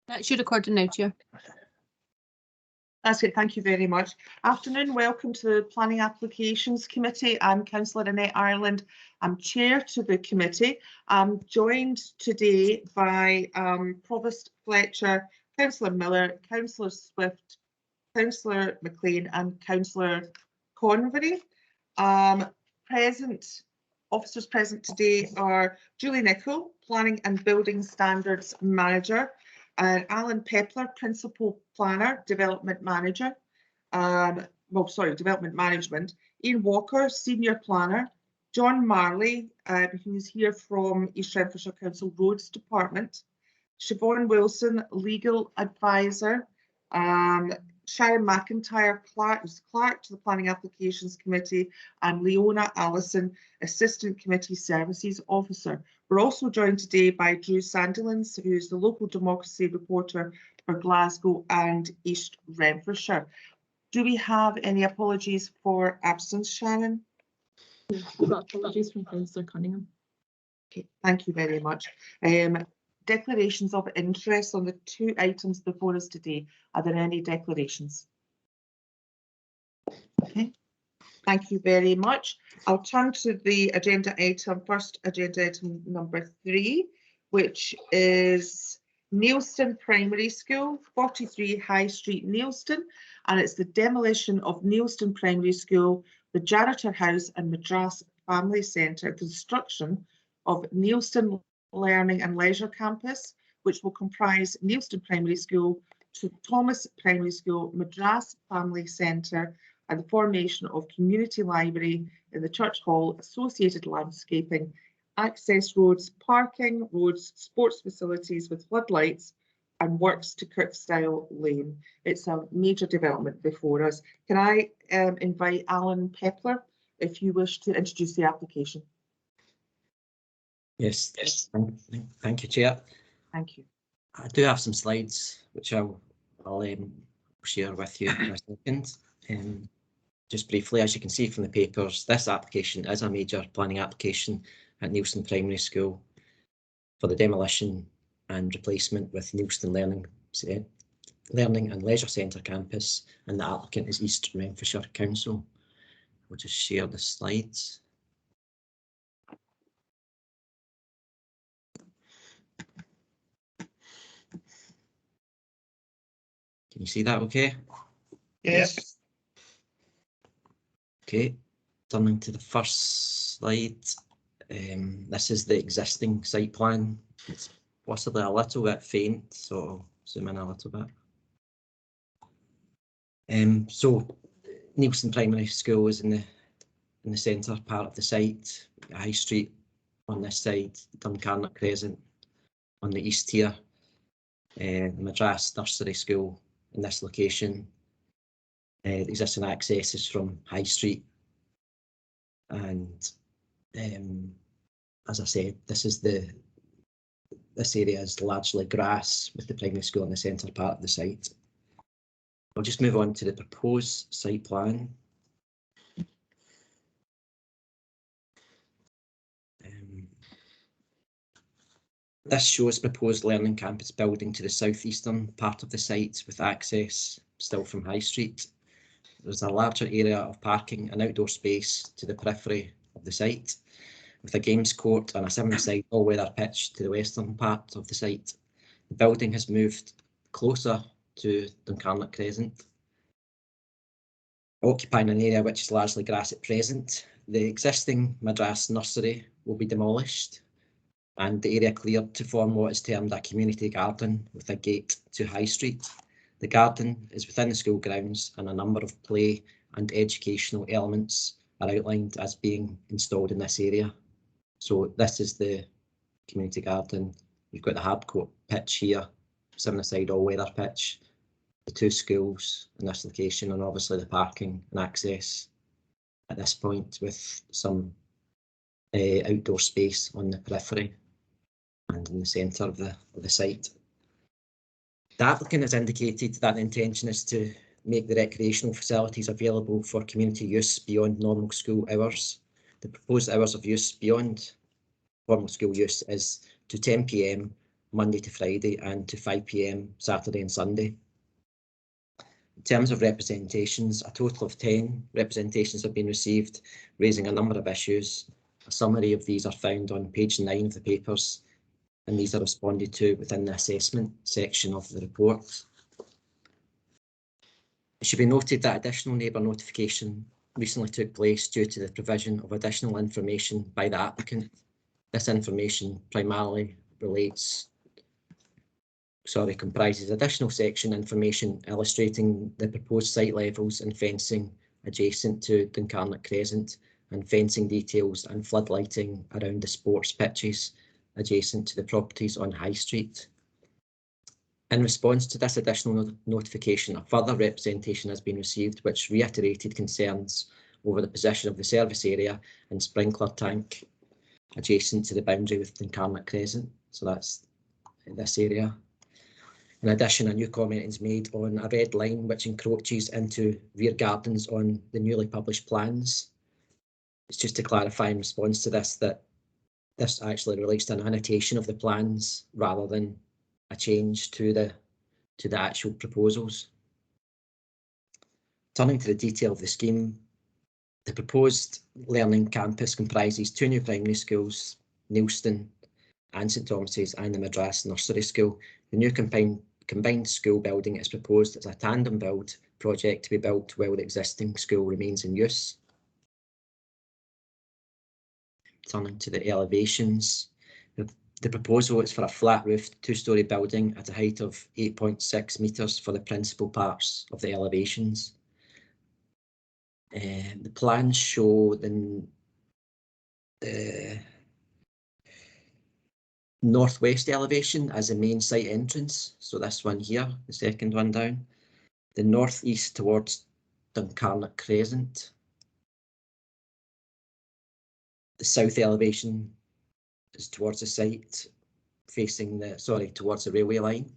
That should record now, Chair. That's it, thank you very much. Afternoon, welcome to the Planning Applications Committee. I'm Councillor Annette Ireland. I'm Chair to the committee. I'm joined today by Provost Fletcher, Councillor Miller, Councillor Swift, Councillor McLean and Councillor Convery. Officers present today are Julie Nichol, Planning and Building Standards Manager, Alan Pepler, Principal Planner, Development Manager, Development Management, Ian Walker, Senior Planner, John Marley, who's here from East Renfrewshire Council Roads Department, Siobhan Wilson, Legal Advisor, Sharon McIntyre, Clerk to the Planning Applications Committee, and Leona Allison, Assistant Committee Services Officer. We're also joined today by Drew Sandilands, who's the Local Democracy Reporter for Glasgow and East Renfrewshire. Do we have any apologies for absence, Sharon? We've got apologies from Councillor Cunningham. Okay, thank you very much. Declarations of interest on the two items before us today. Are there any declarations? Okay, thank you very much. I'll turn to the agenda item, first agenda item number 3, which is Neilston Primary School, 43 High Street, Neilston, and it's the demolition of Neilston Primary School, the Janitor House and Madras Family Centre, construction of Neilston Learning and Leisure Campus, which will comprise Neilston Primary School, Thomas Primary School, Madras Family Centre, and the formation of community library in the Church Hall, associated landscaping, access roads, parking, roads, sports facilities with floodlights, and works to Kirkstyle Lane. It's a major development before us. Can I invite Alan Pepler, if you wish to introduce the application? Yes, thank you, Chair. Thank you. I do have some slides which I'll share with you in a second. Just briefly, as you can see from the papers, this application is a major planning application at Neilston Primary School for the demolition and replacement with Neilston Learning and Leisure Centre campus, and the applicant is East Renfrewshire Council. We'll just share the slides. Can you see that okay? Yes. Okay, turning to the first slide. This is the existing site plan. It's possibly a little bit faint, so I'll zoom in a little bit. So Neilston Primary School is in the centre part of the site. High Street on this side, Duncarnot Crescent on the east here, the Madras Nursery School in this location. The existing access is from High Street, and as I said, this area is largely grass with the primary school in the centre part of the site. I'll just move on to the proposed site plan. This shows proposed learning campus building to the southeastern part of the site with access still from High Street. There's a larger area of parking and outdoor space to the periphery of the site, with a games court and a 7-a-side all-weather pitch to the western part of the site. The building has moved closer to Duncarnot Crescent, occupying an area which is largely grass at present. The existing Madras nursery will be demolished and the area cleared to form what is termed a community garden with a gate to High Street. The garden is within the school grounds and a number of play and educational elements are outlined as being installed in this area. So this is the community garden. You've got the hardcourt pitch here, 7-a-side all-weather pitch, the 2 schools in this location, and obviously the parking and access at this point with some outdoor space on the periphery and in the centre of the site. The applicant has indicated that the intention is to make the recreational facilities available for community use beyond normal school hours. The proposed hours of use beyond formal school use is to 10 p.m, Monday to Friday and to 5 PM Saturday and Sunday. In terms of representations, a total of 10 representations have been received, raising a number of issues. A summary of these are found on page 9 of the papers, and these are responded to within the assessment section of the report. It should be noted that additional neighbour notification recently took place due to the provision of additional information by the applicant. This information primarily comprises additional section information illustrating the proposed site levels and fencing adjacent to Duncarnot Crescent, and fencing details and flood lighting around the sports pitches adjacent to the properties on High Street. In response to this additional notification, a further representation has been received which reiterated concerns over the position of the service area and sprinkler tank adjacent to the boundary with Duncarnot Crescent. So that's in this area. In addition, a new comment is made on a red line which encroaches into rear gardens on the newly published plans. It's just to clarify in response to this that this actually relates to an annotation of the plans rather than a change to the actual proposals. Turning to the detail of the scheme, the proposed learning campus comprises 2 new primary schools, Neilston and St Thomas's, and the Madras Nursery School. The new combined school building is proposed as a tandem build project to be built while the existing school remains in use. Turning to the elevations, the proposal is for a flat-roofed 2-storey building at a height of 8.6 metres for the principal parts of the elevations. The plans show the northwest elevation as the main site entrance, so this one here, the second one down. The northeast towards Duncarnot Crescent. The south elevation is towards the site facing towards the railway line.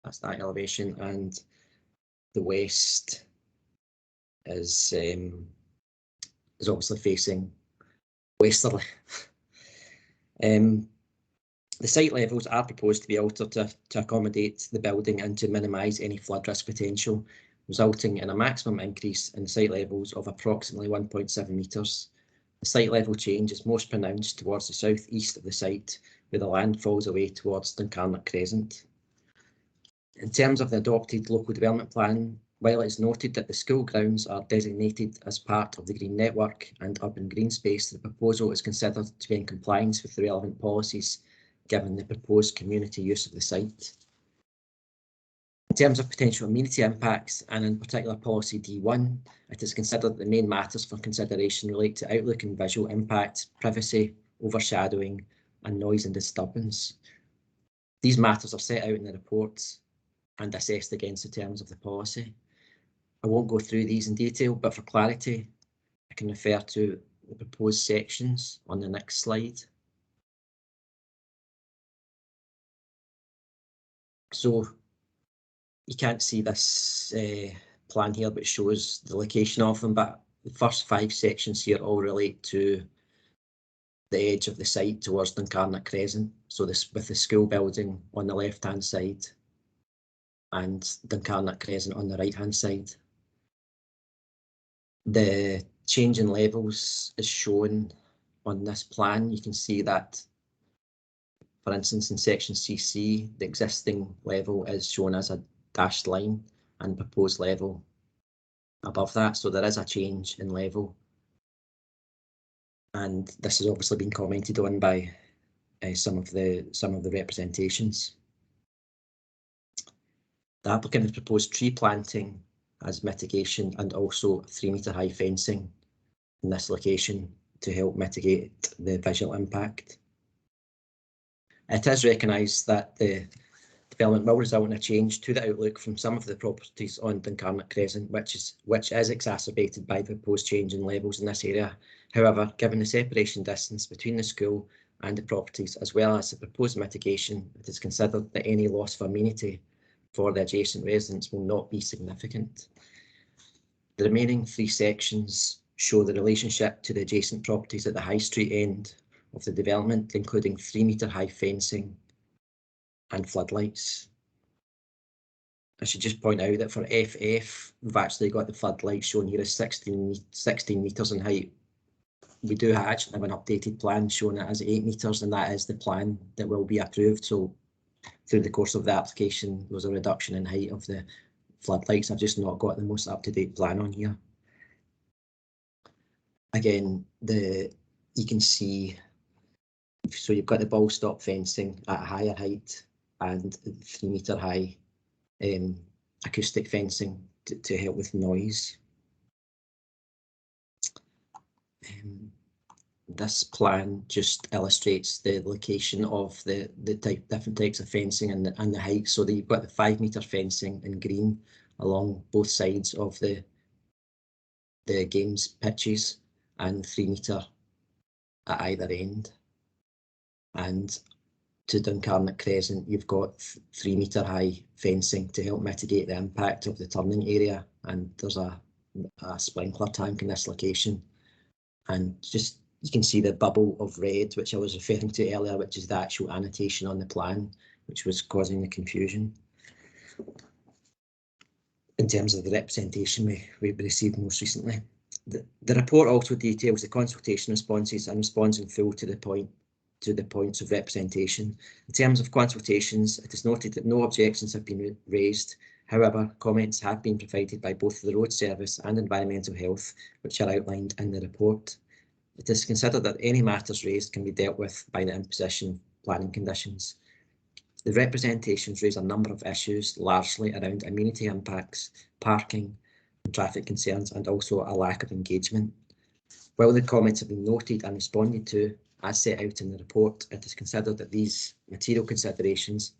That's that elevation, and the west is obviously facing westerly. The site levels are proposed to be altered to accommodate the building and to minimise any flood risk potential, resulting in a maximum increase in the site levels of approximately 1.7 metres. The site level change is most pronounced towards the south-east of the site, where the land falls away towards Duncarnot Crescent. In terms of the adopted local development plan, while it is noted that the school grounds are designated as part of the green network and urban green space, the proposal is considered to be in compliance with the relevant policies given the proposed community use of the site. In terms of potential amenity impacts, and in particular policy D1, it is considered that the main matters for consideration relate to outlook and visual impact, privacy, overshadowing, and noise and disturbance. These matters are set out in the report and assessed against the terms of the policy. I won't go through these in detail, but for clarity, I can refer to the proposed sections on the next slide. So you can't see this plan here, but it shows the location of them, but the first 5 sections here all relate to the edge of the site towards Duncarnot Crescent. So this with the school building on the left-hand side and Duncarnot Crescent on the right-hand side. The change in levels is shown on this plan. You can see that, for instance, in section CC, the existing level is shown as a dashed line and proposed level above that. So there is a change in level. And this has obviously been commented on by some of the representations. The applicant has proposed tree planting as mitigation and also 3-metre high fencing in this location to help mitigate the visual impact. It is recognised that the development will result in a change to the outlook from some of the properties on Duncarnot Crescent, which is exacerbated by the proposed change in levels in this area. However, given the separation distance between the school and the properties, as well as the proposed mitigation, it is considered that any loss of amenity for the adjacent residents will not be significant. The remaining 3 sections show the relationship to the adjacent properties at the High Street end of the development, including 3-metre high fencing and floodlights. I should just point out that for FF, we've actually got the floodlights shown here as 16 metres in height. We do actually have an updated plan showing it as 8 metres, and that is the plan that will be approved. So through the course of the application, there was a reduction in height of the floodlights. I've just not got the most up-to-date plan on here. Again, you can see, so you've got the ball stop fencing at a higher height and 3 metre high acoustic fencing to help with noise. This plan just illustrates the location of the different types of fencing and the height. So that you've got the 5 metre fencing in green along both sides of the games pitches, and 3 metre at either end. And to Duncarnot Crescent, you've got 3 metre high fencing to help mitigate the impact of the turning area, and there's a sprinkler tank in this location. And just you can see the bubble of red, which I was referring to earlier, which is the actual annotation on the plan, which was causing the confusion. In terms of the representation we received most recently. The report also details the consultation responses and responds in full to the points of representation. In terms of consultations, it is noted that no objections have been raised. However, comments have been provided by both the Road Service and Environmental Health, which are outlined in the report. It is considered that any matters raised can be dealt with by the imposition planning conditions. The representations raise a number of issues, largely around amenity impacts, parking, and traffic concerns, and also a lack of engagement. While the comments have been noted and responded to, as set out in the report, it is considered that these material considerations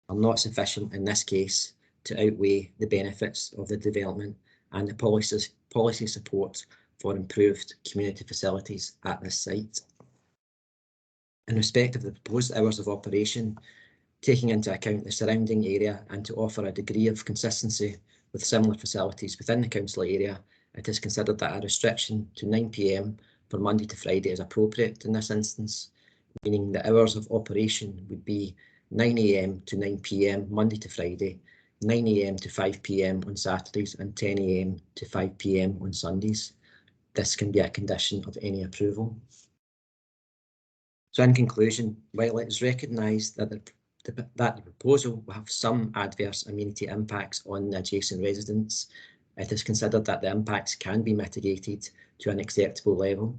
are not sufficient in this case to outweigh the benefits of the development and the policy support for improved community facilities at this site. In respect of the proposed hours of operation, taking into account the surrounding area and to offer a degree of consistency with similar facilities within the council area, it is considered that a restriction to 9 PM for Monday to Friday is appropriate in this instance, meaning the hours of operation would be 9 AM to 9 PM Monday to Friday, 9 AM to 5 PM on Saturdays, and 10 AM to 5 PM on Sundays. This can be a condition of any approval. So in conclusion, while it is recognised that the proposal will have some adverse amenity impacts on the adjacent residents, it is considered that the impacts can be mitigated to an acceptable level.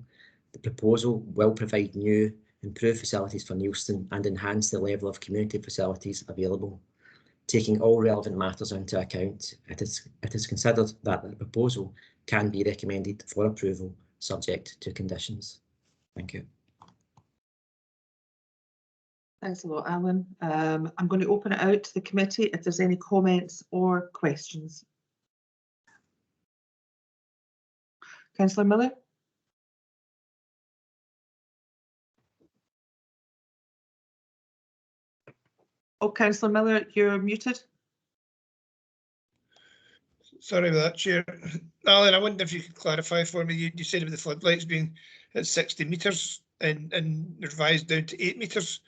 The proposal will provide new, improved facilities for Neilston and enhance the level of community facilities available. Taking all relevant matters into account, it is considered that the proposal can be recommended for approval, subject to conditions. Thank you. Thanks a lot, Alan. I'm going to open it out to the committee if there's any comments or questions. Councillor Miller? Oh, Councillor Miller, you're muted. Sorry about that, Chair. Alan, I wonder if you could clarify for me, you said about the floodlights being at 60 metres and revised down to 8 metres.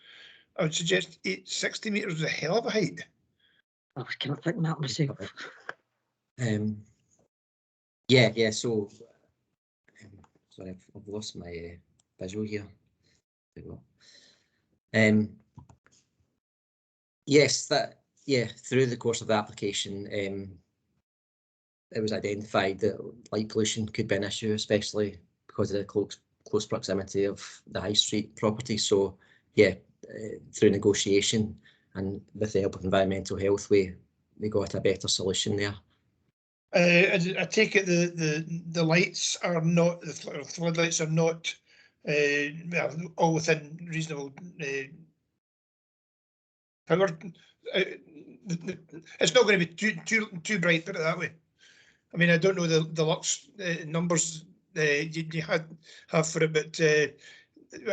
I would suggest 60 metres is a hell of a height. I was kind of thinking that myself. Yeah, so sorry, I've lost my visual here. There we go. Yes, through the course of the application, it was identified that light pollution could be an issue, especially because of the close proximity of the High Street property. So yeah, through negotiation and with the help of Environmental Health, we got a better solution there. I take it the lights are not, the floodlights are not all within reasonable power. It's not going to be too bright, put it that way. I mean, I don't know the lux numbers you have for it, but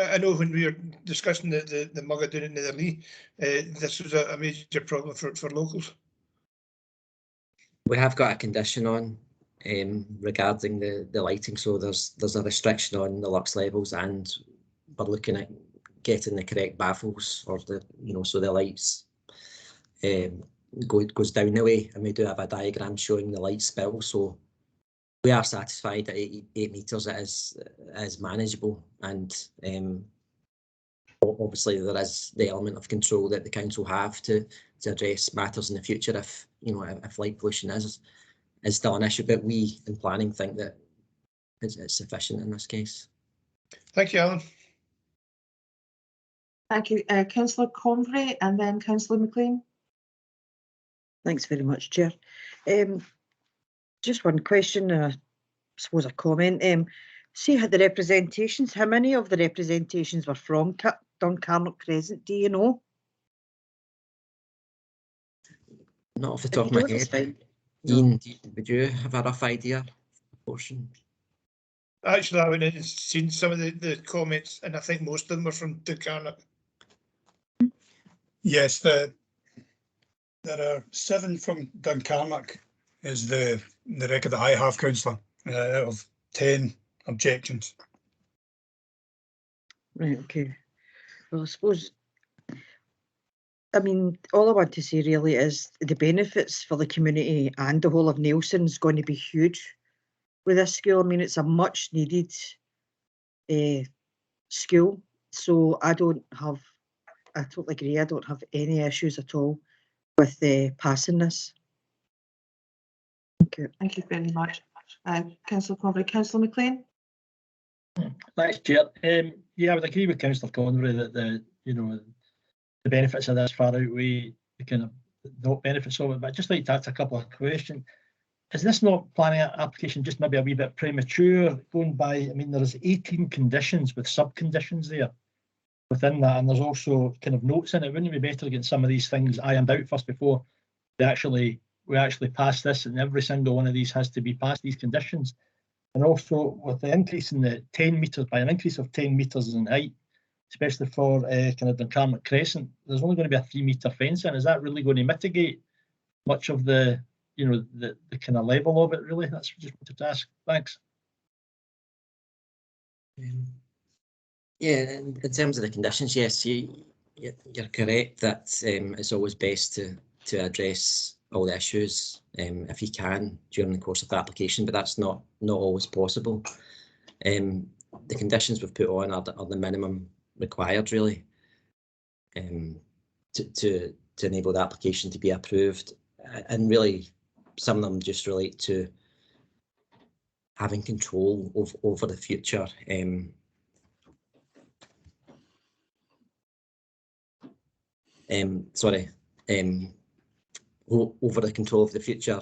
I know when we were discussing the Mugga down in Netherlee, this was a major problem for locals. We have got a condition on regarding the lighting, so there's a restriction on the lux levels, and we're looking at getting the correct baffles or so the lights goes down the way, and we do have a diagram showing the light spill. So we are satisfied that 8 metres is manageable, and obviously there is the element of control that the council have to address matters in the future if if light pollution is still an issue. But we in planning think that it's sufficient in this case. Thank you, Alan. Thank you, Councillor Convery, and then Councillor McLean. Thanks very much, Chair. Just one question, and I suppose a comment. See how the representations, how many of the representations were from Duncarnock Crescent, do you know? Not off the top of my head. Ian, would you have a rough idea? Proportion? Actually, I went in and seen some of the comments, and I think most of them were from Duncarnock. Yes, there are 7 from Duncarnock, is the record that I have, Councillor, out of 10 objections. Right, okay. Well, I suppose, I mean, all I want to say really is the benefits for the community and the whole of Neilson is going to be huge with this school. I mean, it's a much needed school. So I totally agree, I don't have any issues at all with passing this. Thank you. Thank you very much. Councillor Convery. Councillor McLean. Thanks, Chair. Yeah, I would agree with Councillor Convery that the benefits of this far outweigh the kind of not benefits of it. But I'd just like to ask a couple of questions. Is this not planning application just maybe a wee bit premature going by? I mean, there's 18 conditions with sub-conditions there within that, and there's also kind of notes in it. Wouldn't it be better to get some of these things ironed out first before we actually pass this, and every single one of these has to be past these conditions? And also with the increase in the 10 metres, by an increase of 10 metres in height, especially for kind of Duncarnock Crescent, there's only going to be a 3 metre fence, and is that really going to mitigate much of the the kind of level of it? Really, that's just wanted to ask. Thanks. Yeah, in terms of the conditions, yes, you're correct that it's always best to address all the issues if you can during the course of the application, but that's not always possible. The conditions we've put on are the minimum required, really, to enable the application to be approved, and really some of them just relate to having control over the future. Over the control of the future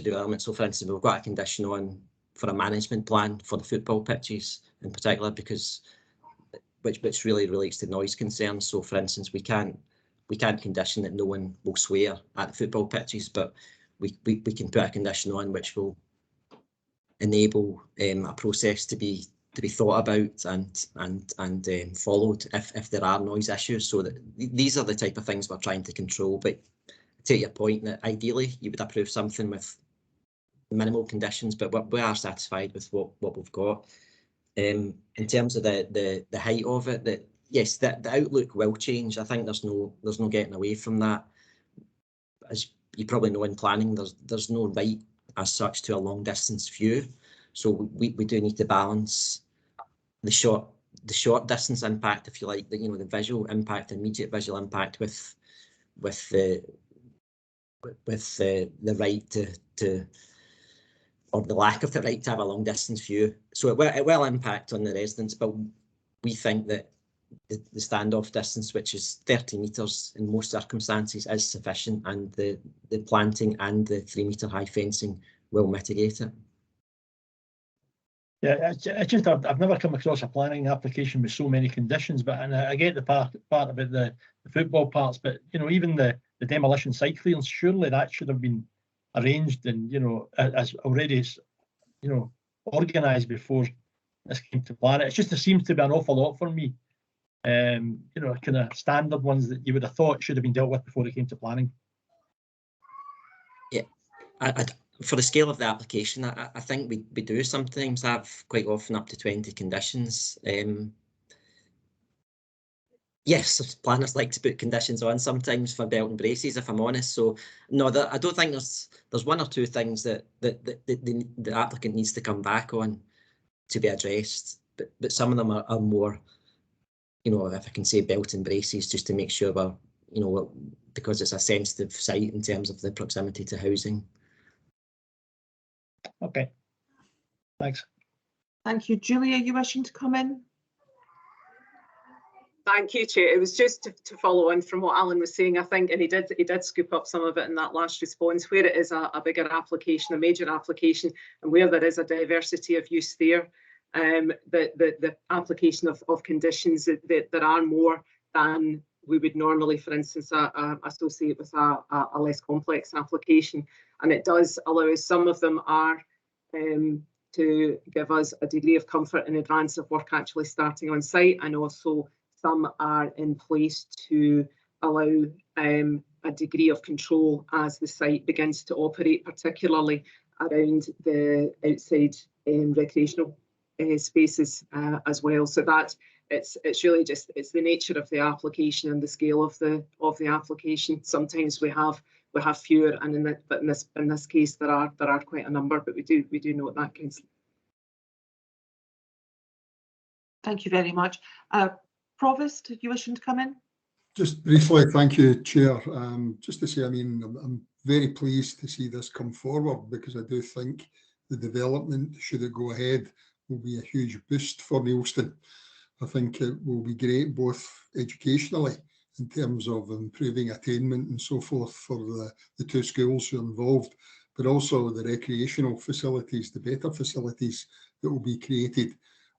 development. So, for instance, we've got a condition on for a management plan for the football pitches in particular, because which really relates to noise concerns. So, for instance, we can't condition that no one will swear at the football pitches, but we can put a condition on which will enable a process to be thought about and followed if there are noise issues. So that these are the type of things we're trying to control. But I take your point that ideally you would approve something with minimal conditions, but we are satisfied with what we've got. In terms of the height of it, that yes, the outlook will change. I think there's no getting away from that. As you probably know, in planning, there's no right as such to a long distance view. So we do need to balance the short distance impact, if you like, the visual impact, immediate visual impact with the right to or the lack of the right to have a long distance view. So it will impact on the residents, but we think that the standoff distance, which is 30 metres in most circumstances, is sufficient, and the planting and the 3 metre high fencing will mitigate it. Yeah, it's just I've never come across a planning application with so many conditions, but and I get the part about the football parts, but even the demolition site clearance, surely that should have been arranged and as already organised before this came to plan. It just there seems to be an awful lot for me, kind of standard ones that you would have thought should have been dealt with before it came to planning. Yeah, for the scale of the application, I think we do sometimes have quite often up to 20 conditions. Yes, planners like to put conditions on sometimes for belt and braces, if I'm honest. So no, I don't think there's one or two things that the applicant needs to come back on to be addressed. But some of them are more, you know, if I can say belt and braces, just to make sure we're, you know, because it's a sensitive site in terms of the proximity to housing. Okay. Thanks. Thank you. Julie, are you wishing to come in? Thank you, Chair. It was just to follow on from what Alan was saying, I think, and he did scoop up some of it in that last response, where it is a bigger application, a major application, and where there is a diversity of use there, the application of conditions that are more than we would normally, for instance, associate with a less complex application. And it does allow us, some of them are to give us a degree of comfort in advance of work actually starting on site, and also some are in place to allow a degree of control as the site begins to operate, particularly around the outside recreational spaces as well. So that it's really just, it's the nature of the application and the scale of the application. Sometimes we have fewer, and in this case there are quite a number, but we do note that, Councillor. Thank you very much. Provost, are you wishing to come in? Just briefly, thank you, Chair. Just to say, I mean, I'm very pleased to see this come forward, because I do think the development, should it go ahead, will be a huge boost for Neilston. I think it will be great both educationally, in terms of improving attainment and so forth for the two schools who are involved, but also the recreational facilities, the better facilities that will be created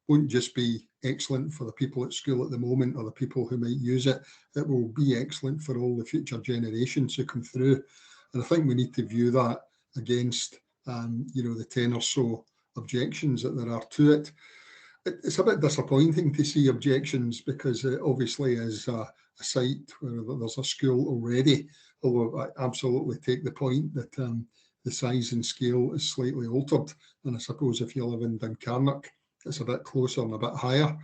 won't just be excellent for the people at school at the moment or the people who might use it. It will be excellent for all the future generations who come through. And I think we need to view that against, you know, the 10 or so objections that there are to it. It's a bit disappointing to see objections, because it obviously is a site where there's a school already, although I absolutely take the point that the size and scale is slightly altered. And I suppose if you live in Duncarnock, it's a bit closer and a bit higher.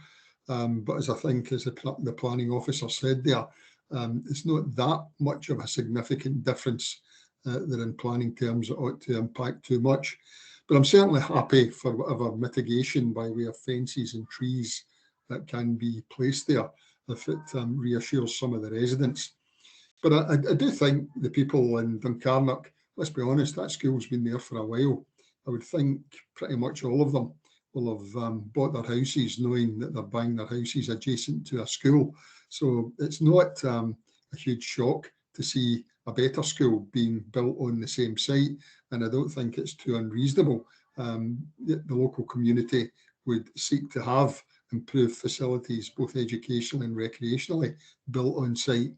But as I think, as the planning officer said there, it's not that much of a significant difference that in planning terms it ought to impact too much. But I'm certainly happy for whatever mitigation by way of fences and trees that can be placed there, if it reassures some of the residents. But I do think the people in Duncarnock, let's be honest, that school's been there for a while. I would think pretty much all of them will have bought their houses knowing that they're buying their houses adjacent to a school. So it's not a huge shock to see a better school being built on the same site. And I don't think it's too unreasonable. The local community would seek to have improved facilities, both educationally and recreationally, built on site.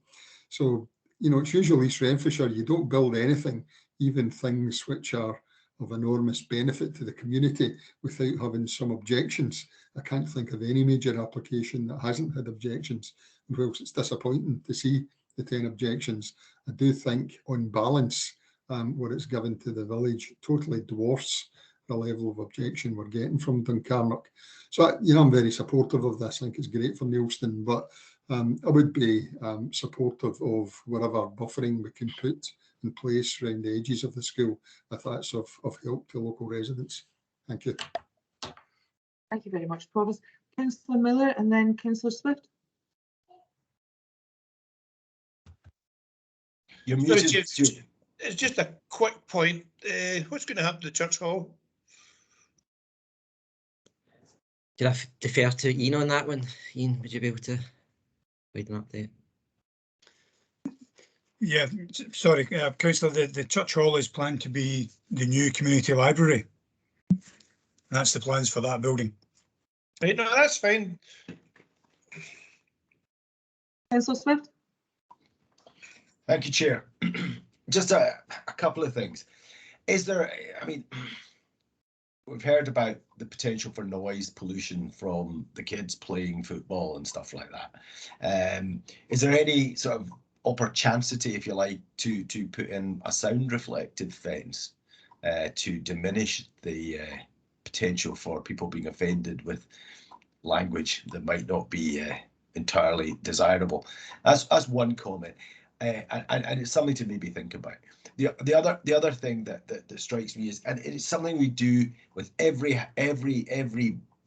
So, you know, it's usually East Renfrewshire, you don't build anything, even things which are of enormous benefit to the community, without having some objections. I can't think of any major application that hasn't had objections. And whilst it's disappointing to see the 10 objections, I do think on balance, what it's given to the village totally dwarfs the level of objection we're getting from Duncarnock. So, you know, I'm very supportive of this. I think it's great for Neilston, but I would be supportive of whatever buffering we can put in place around the edges of the school, if that's of help to local residents. Thank you. Thank you very much, Provost. Councillor Miller and then Councillor Swift. You're Sorry, muted, Chief, Stuart. it's just a quick point. What's going to happen to Church Hall? Did I defer to Ian on that one? Ian, would you be able to provide an update? Yeah, sorry, Councillor, the Church Hall is planned to be the new community library. That's the plans for that building. Right, no, that's fine. Councillor Swift. Thank you, Chair. Just a couple of things. Is there, I mean, we've heard about the potential for noise pollution from the kids playing football and stuff like that. Is there any sort of opportunity, if you like, to put in a sound reflective fence to diminish the potential for people being offended with language that might not be entirely desirable. That's one comment, and it's something to maybe think about. The other thing that strikes me is, and it's something we do with every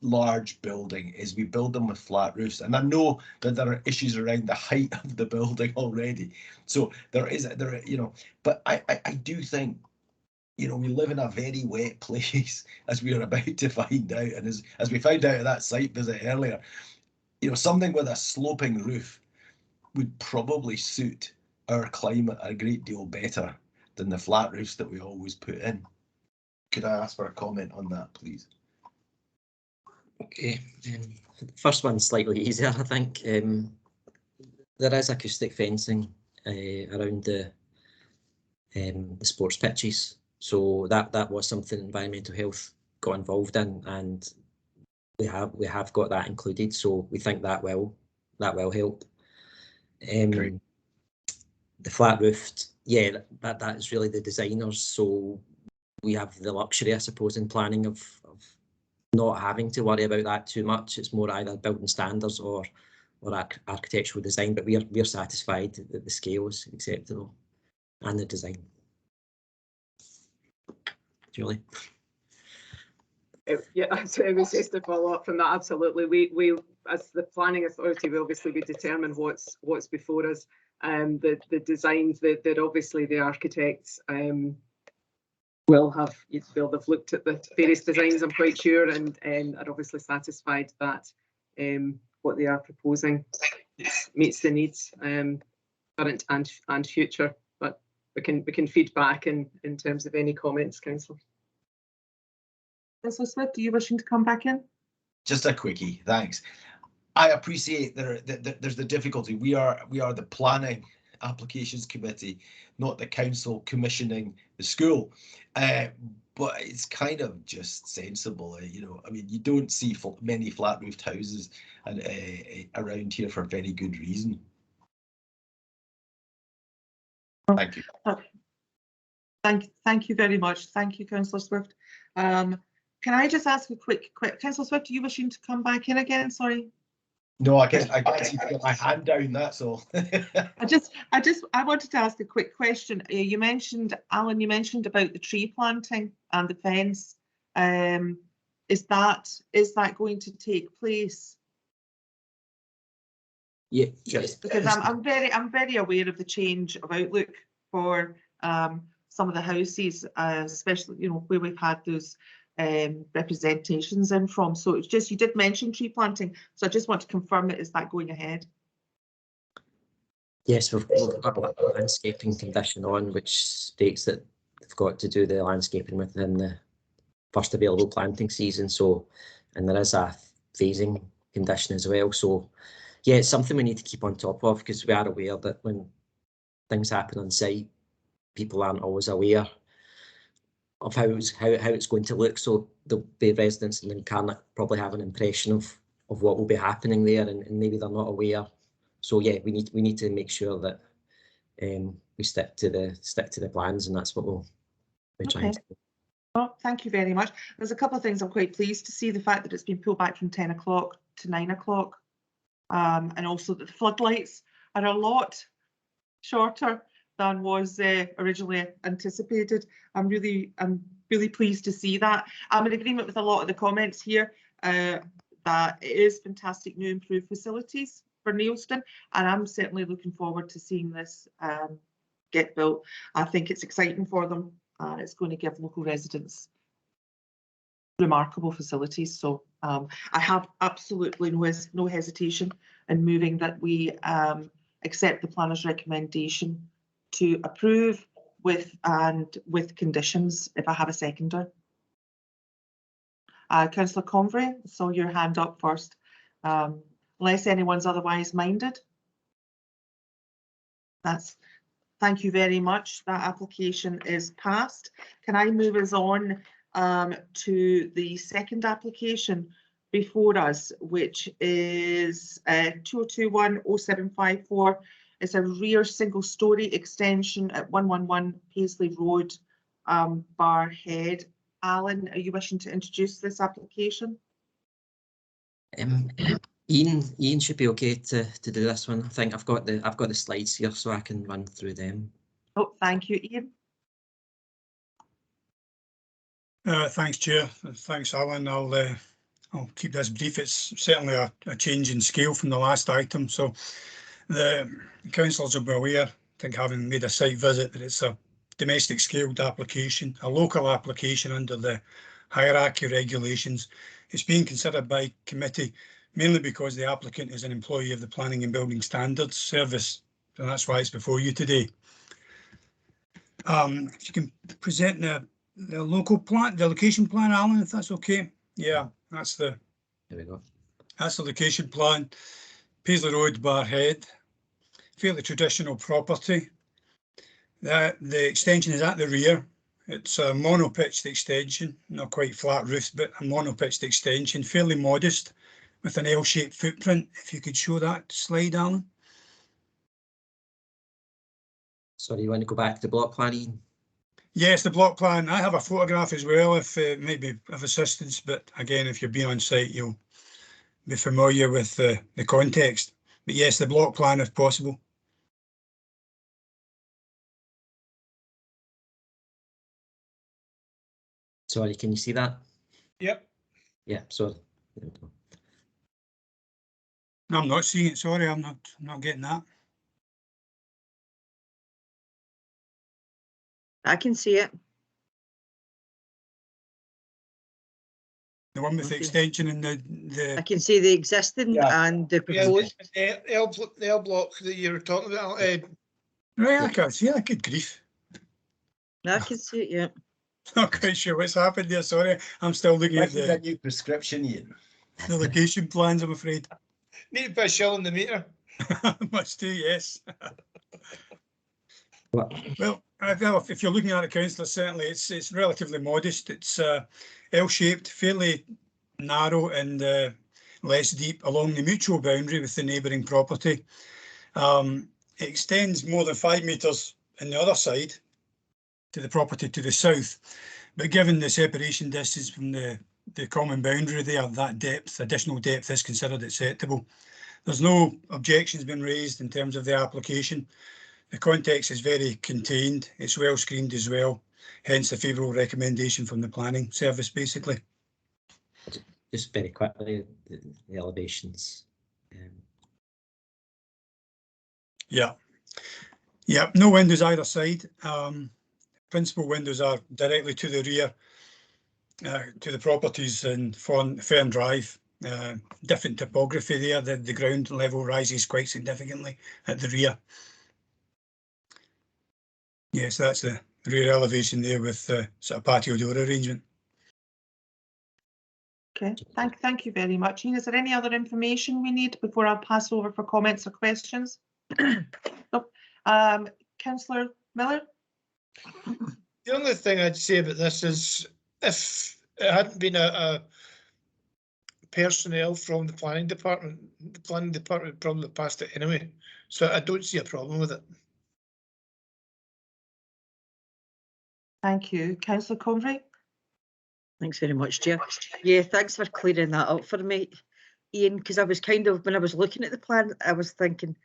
large building, is we build them with flat roofs. And I know that there are issues around the height of the building already, so but I do think, we live in a very wet place, as we are about to find out, and as we found out at that site visit earlier, something with a sloping roof would probably suit our climate a great deal better than the flat roofs that we always put in. Could I ask for a comment on that, please? Okay, the first one's slightly easier, I think. There is acoustic fencing around the sports pitches, so that was something environmental health got involved in, and we have got that included. So we think that will help. The flat roofed, yeah, that is really the designers. So we have the luxury, I suppose, in planning of not having to worry about that too much. It's more either building standards or architectural design, but we're satisfied that the scale is acceptable and the design. Julie? Yeah, so it was just to follow up from that. Absolutely, we as the planning authority, we obviously determine what's before us, the designs that obviously the architects will have. They've looked at the various designs, I'm quite sure, and are obviously satisfied that what they are proposing meets the needs, current and future. But we can feed back in terms of any comments, Councillor. Councillor Swift, are you wishing to come back in? Just a quickie, thanks. I appreciate there's the difficulty. We are the planning applications committee, not the council commissioning the school. But it's kind of just sensible, I mean, you don't see many flat roofed houses around here for very good reason. Thank you. Thank you very much. Thank you, Councillor Swift. Can I just ask a quick, Councillor Swift, are you wishing to come back in again? Sorry. No, I can't seem to get my hand down, that's all. I wanted to ask a quick question. You mentioned, Alan, about the tree planting and the fence. Is that going to take place? Yeah, yes. Because I'm very aware of the change of outlook for some of the houses, especially where we've had those representations in from. So it's just, you did mention tree planting, so I just want to confirm it. Is that going ahead? Yes, we've got a landscaping condition on, which states that they've got to do the landscaping within the first available planting season. So, and there is a phasing condition as well. So yeah, it's something we need to keep on top of, because we are aware that when things happen on site, people aren't always aware of how it's going to look. So there'll be residents in Incarnate probably have an impression of what will be happening there, and maybe they're not aware. So yeah, we need to make sure that we stick to the plans, and that's what we're trying to do. Oh, thank you very much. There's a couple of things I'm quite pleased to see. The fact that it's been pulled back from 10 o'clock to 9 o'clock, and also that the floodlights are a lot shorter than was originally anticipated. I'm really pleased to see that. I'm in agreement with a lot of the comments here, that it is fantastic new improved facilities for Neilston, and I'm certainly looking forward to seeing this get built. I think it's exciting for them. It's going to give local residents remarkable facilities. So I have absolutely no hesitation in moving that we accept the planner's recommendation to approve with conditions, if I have a seconder. Councillor Convery, I saw your hand up first. Unless anyone's otherwise minded. Thank you very much. That application is passed. Can I move us on to the second application before us, which is 2021-0754. It's a rear single story extension at 111 Paisley Road, Barrhead. Alan, are you wishing to introduce this application? Ian should be okay to do this one. I think I've got the slides here so I can run through them. Oh, thank you, Ian. Thanks, Chair. Thanks, Alan. I'll keep this brief. It's certainly a change in scale from the last item. So the councillors will be aware, I think having made a site visit, that it's a domestic scaled application, a local application under the hierarchy regulations. It's being considered by committee mainly because the applicant is an employee of the Planning and Building Standards Service, and that's why it's before you today. If you can present the local plan, the location plan, Alan, if that's okay. Yeah, that's the. There we go. That's the location plan. Paisley Road, Barhead, fairly traditional property. The extension is at the rear. It's a mono-pitched extension, not quite flat roofed, but a mono-pitched extension, fairly modest, with an L-shaped footprint. If you could show that slide, Alan. Sorry, you want to go back to the block plan, Ian? Yes, the block plan. I have a photograph as well, if maybe of assistance, but again, if you've been on site, you'll be familiar with the context. But yes, the block plan if possible. Sorry, can you see that? Yep. Yeah, so there we go. No, I'm not seeing it. Sorry, I'm not getting that. I can see it. The one with the Okay. extension and I the can see the existing Yeah. and the Yeah, proposed. the L block that you were talking about. right, I can't see that. Good grief. I can see it, yeah. Not quite sure what's happened there. Sorry, I'm still looking at This is a the new prescription, Ian. location plans, I'm afraid. Need to put a shell in the meter. Must do, yes. What? Well, if you're looking at it, councillor, certainly it's relatively modest. It's L-shaped, fairly narrow and less deep along the mutual boundary with the neighbouring property. It extends more than 5 metres on the other side to the property to the south, but given the separation distance from the common boundary there, that depth, additional depth is considered acceptable. There's no objections been raised in terms of the application. The context is very contained. It's well screened as well, hence the favourable recommendation from the planning service, basically. Just very quickly, the elevations. Yeah. Yeah, no windows either side. Principal windows are directly to the rear, to the properties in Fern Drive. Different topography there. The ground level rises quite significantly at the rear. Yes, that's the rear elevation there with sort of patio door arrangement. Okay, thank you very much. Ian, is there any other information we need before I pass over for comments or questions? Nope. Councillor Miller? The only thing I'd say about this is if it hadn't been a personnel from the planning department would probably passed it anyway. So I don't see a problem with it. Thank you. Councillor Convery? Thanks very much, Chair. Yeah, thanks for clearing that up for me, Ian, because I was kind of, when I was looking at the plan, I was thinking,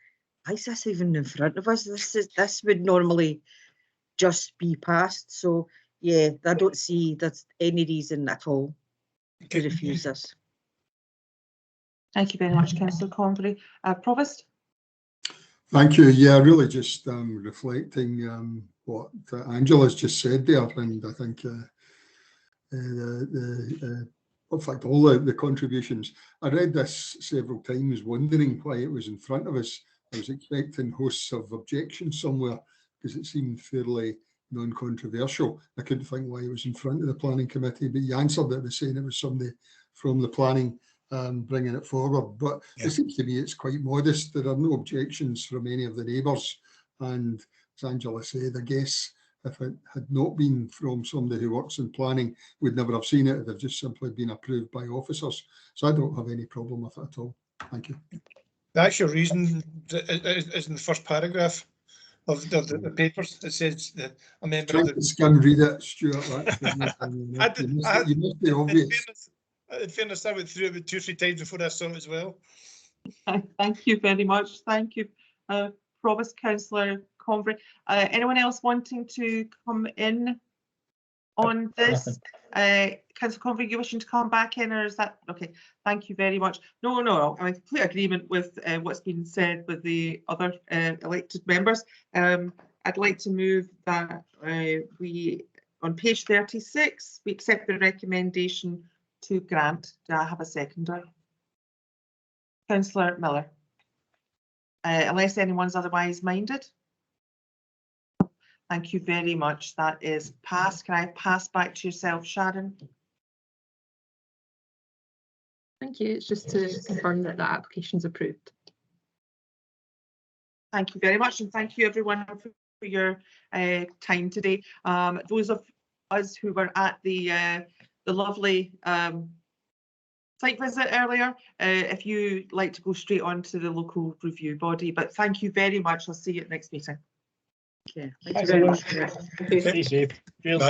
why is this even in front of us? This would normally just be passed. So yeah, I don't see there's any reason at all to refuse this. Thank you very much, Councillor Convery. Provost? Thank you. Yeah, really just reflecting what Angela's just said there, and I think in fact all the contributions. I read this several times, wondering why it was in front of us. I was expecting hosts of objections somewhere because it seemed fairly non-controversial. I couldn't think why it was in front of the planning committee, but you answered it by saying it was somebody from the planning bringing it forward. But Yeah. It seems to me it's quite modest. There are no objections from any of the neighbours. And as Angela said, I guess if it had not been from somebody who works in planning, we'd never have seen it. They've just simply been approved by officers. So I don't have any problem with it at all. Thank you. The actual reason is in the first paragraph of the papers. It says that a member Trying of to the. skim read it, Stuart. You must be obvious. In fairness, I went through it about 2 or 3 times before I saw it as well. Thank you very much. Thank you, Provost Councillor Convery. Anyone else wanting to come in on this? Councillor Convery, you wishing to come back in, or is that okay? Thank you very much. No, I'm in complete agreement with what's been said with the other elected members. I'd like to move that we, on page 36, we accept the recommendation to grant. Do I have a seconder? Councillor Miller. Unless anyone's otherwise minded. Thank you very much. That is passed. Can I pass back to yourself, Sharon? Thank you. It's just to confirm that the application's approved. Thank you very much, and thank you everyone for your time today. Those of us who were at the lovely site visit earlier, if you like to go straight on to the local review body, but thank you very much. I'll see you at the next meeting. Okay. Thanks very much. Stay safe. Cheers.